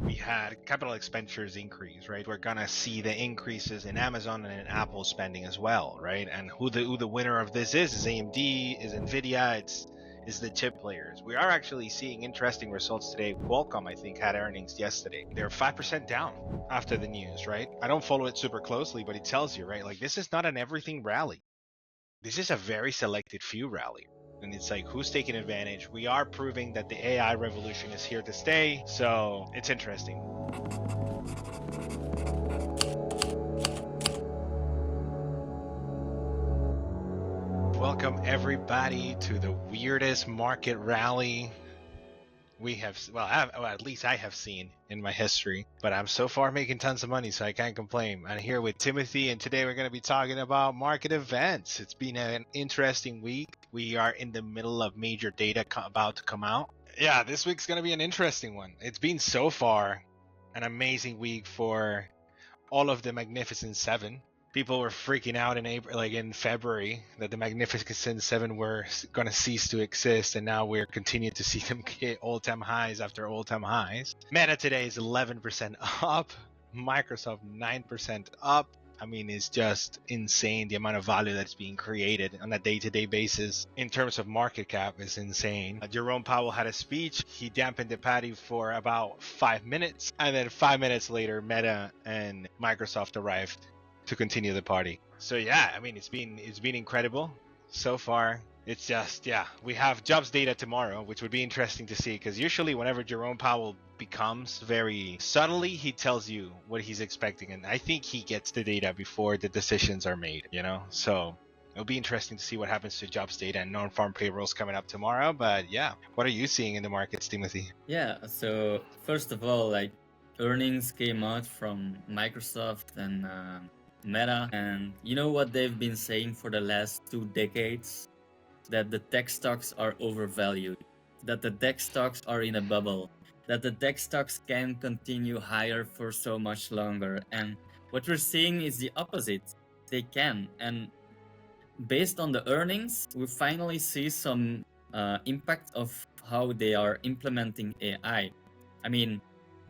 we had capital expenditures increase, right? We're gonna see the increases in Amazon and in Apple spending as well, right? And who the winner of this is AMD, is Nvidia, is the chip players. We are actually seeing interesting results today. Qualcomm, I think, had earnings yesterday. They're 5% down after the news, right? I don't follow it super closely, but it tells you, right? Like, this is not an everything rally. This is a very selected few rally. And it's like, who's taking advantage? We are proving that the AI revolution is here to stay. So it's interesting. Welcome everybody to the weirdest market rally we have, well, at least I have seen in my history. But I'm so far making tons of money, so I can't complain. I'm here with Timothy, and today we're going to be talking about market events. It's been an interesting week. We are in the middle of major data about to come out. Yeah, this week's going to be an interesting one. It's been so far an amazing week for all of the Magnificent Seven. People were freaking out in April, like in February, that the Magnificent Seven were going to cease to exist, and now we're continuing to see them hit all-time highs after all-time highs. Meta today is 11% up, Microsoft 9% up. I mean, it's just insane. The amount of value that's being created on a day-to-day basis in terms of market cap is insane. Jerome Powell had a speech. He dampened the patty for about 5 minutes, and then 5 minutes later, Meta and Microsoft arrived to continue the party. So yeah, I mean, it's been incredible so far. It's just, yeah, we have jobs data tomorrow, which would be interesting to see, because usually whenever Jerome Powell becomes very subtly, he tells you what he's expecting, and I think he gets the data before the decisions are made, you know? So it'll be interesting to see what happens to jobs data and non-farm payrolls coming up tomorrow. But yeah, what are you seeing in the markets, Timothy? Yeah, so first of all, like earnings came out from Microsoft and Meta, and you know what they've been saying for the last 2 decades? That the tech stocks are overvalued, that the tech stocks are in a bubble, that the tech stocks can continue higher for so much longer. And what we're seeing is the opposite. They can. And based on the earnings, we finally see some impact of how they are implementing AI. I mean,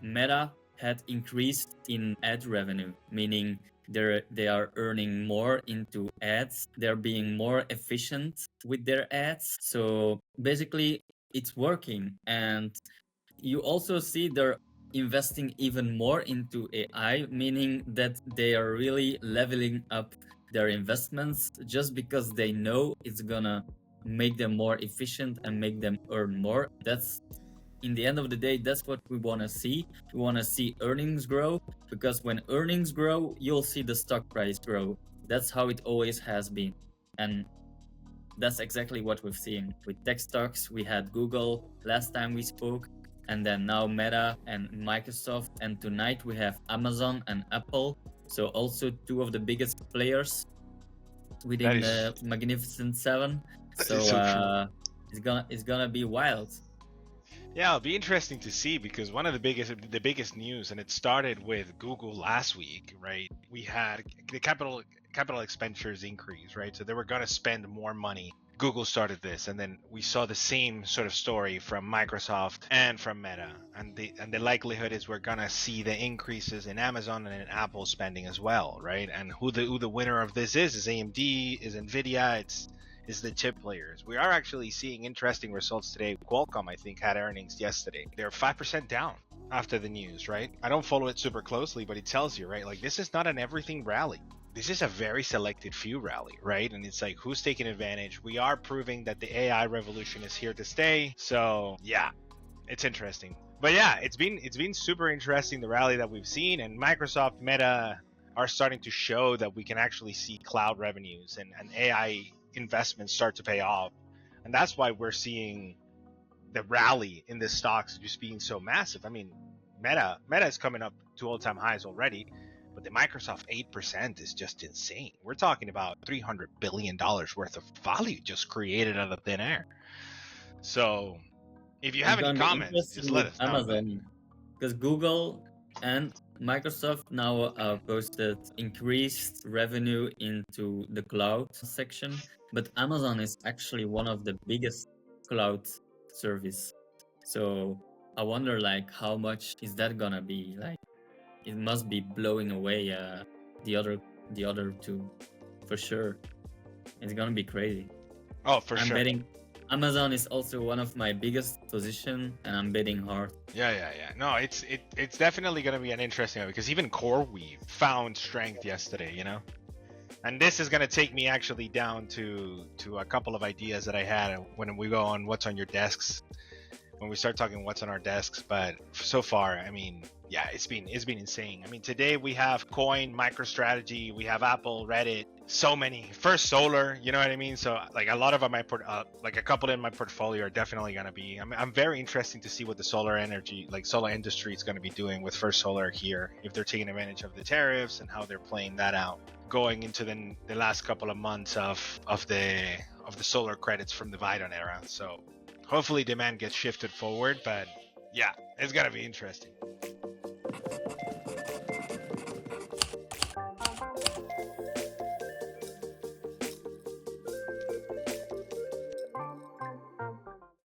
Meta had increased in ad revenue, meaning they are earning more into ads. They're being more efficient with their ads. So basically, it's working. And you also see they're investing even more into AI, meaning that they are really leveling up their investments just because they know it's gonna make them more efficient and make them earn more. That's in the end of the day, that's what we want to see. We want to see earnings grow, because when earnings grow, you'll see the stock price grow. That's how it always has been. And that's exactly what we've seen with tech stocks. We had Google last time we spoke, and then now Meta and Microsoft, and tonight we have Amazon and Apple. So also two of the biggest players within the Magnificent Seven. So it's gonna be wild. Yeah, it'll be interesting to see, because one of the biggest news, and it started with Google last week, right? We had the capital expenditures increase, right? So they were going to spend more money. Google started this, and then we saw the same sort of story from Microsoft and from Meta, and the likelihood is we're gonna see the increases in Amazon and in Apple spending as well, right? And who the winner of this is AMD, is Nvidia, is the chip players. We are actually seeing interesting results today. Qualcomm, I think, had earnings yesterday. They're 5% down after the news, right? I don't follow it super closely, but it tells you, right? Like, this is not an everything rally. This is a very selected few rally, right? And it's like, who's taking advantage? We are proving that the AI revolution is here to stay. So yeah, it's interesting. But yeah, it's been super interesting, the rally that we've seen, and Microsoft, Meta are starting to show that we can actually see cloud revenues and AI investments start to pay off. And that's why we're seeing the rally in the stocks just being so massive. I mean, Meta is coming up to all-time highs already, but the Microsoft 8% is just insane. We're talking about $300 billion worth of value just created out of thin air. So if you have any comments, just let us know. Amazon, because Google and Microsoft now posted increased revenue into the cloud section, but Amazon is actually one of the biggest cloud service. So I wonder like how much is that gonna be? Like it must be blowing away the other two for sure. It's gonna be crazy. Oh, for I'm sure. betting Amazon is also one of my biggest position, and I'm betting hard. Yeah. No, it's definitely gonna be an interesting one because even CoreWeave found strength yesterday, you know. And this is gonna take me actually down to a couple of ideas that I had when we go on what's on your desks. When we start talking what's on our desks, but so far, I mean, yeah, it's been insane. I mean, today we have Coin, MicroStrategy, we have Apple, Reddit, so many. First Solar, you know what I mean? So like a lot of my like a couple in my portfolio are definitely gonna be. I'm very interested to see what the solar energy, like solar industry, is gonna be doing with First Solar here, if they're taking advantage of the tariffs and how they're playing that out, going into the last couple of months of the solar credits from the Biden era. So hopefully demand gets shifted forward, but yeah, it's gonna be interesting.